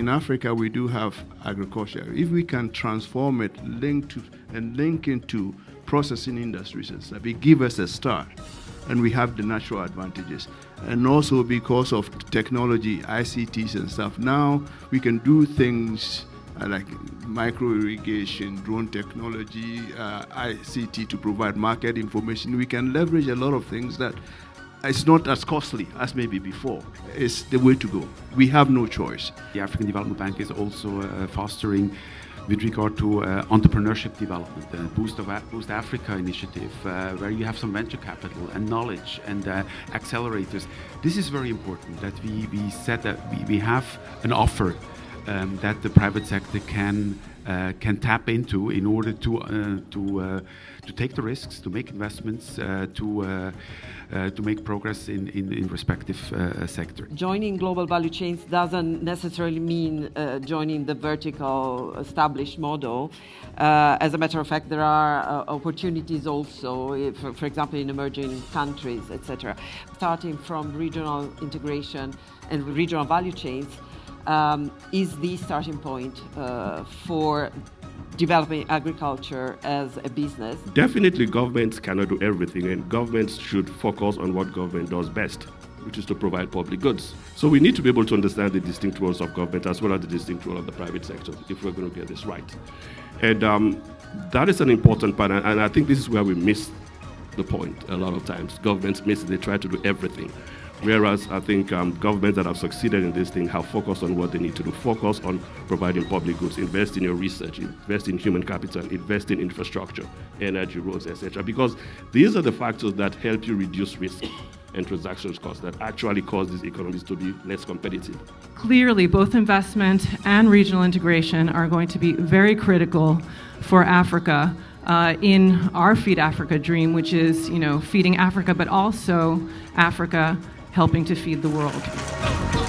in Africa we do have agriculture. If we can transform it, link into processing industries and stuff, it give us a start, and we have the natural advantages. And also because of technology, ICTs and stuff, now we can do things like micro irrigation, drone technology, ICT to provide market information. We can leverage a lot of things that it's not as costly as maybe before. It's the way to go. We have no choice. The African Development Bank is also fostering with regard to entrepreneurship development, the Boost Africa initiative, where you have some venture capital and knowledge and accelerators. This is very important that we said that we have an offer that the private sector can tap into in order to take the risks, to make investments, to make progress in respective sector. Joining global value chains doesn't necessarily mean joining the vertical established model. As a matter of fact, there are opportunities also, for example, in emerging countries, etc. Starting from regional integration and regional value chains is the starting point for developing agriculture as a business. Definitely governments cannot do everything, and governments should focus on what government does best, which is to provide public goods. So we need to be able to understand the distinct roles of government as well as the distinct role of the private sector if we're going to get this right. And that is an important part, and I think this is where we miss the point a lot of times. Governments miss it, they try to do everything. Whereas I think governments that have succeeded in this thing have focused on what they need to do. Focus on providing public goods, invest in your research, invest in human capital, invest in infrastructure, energy, roads, etc. Because these are the factors that help you reduce risk and transactions costs that actually cause these economies to be less competitive. Clearly, both investment and regional integration are going to be very critical for Africa in our Feed Africa dream, which is, feeding Africa, but also Africa helping to feed the world.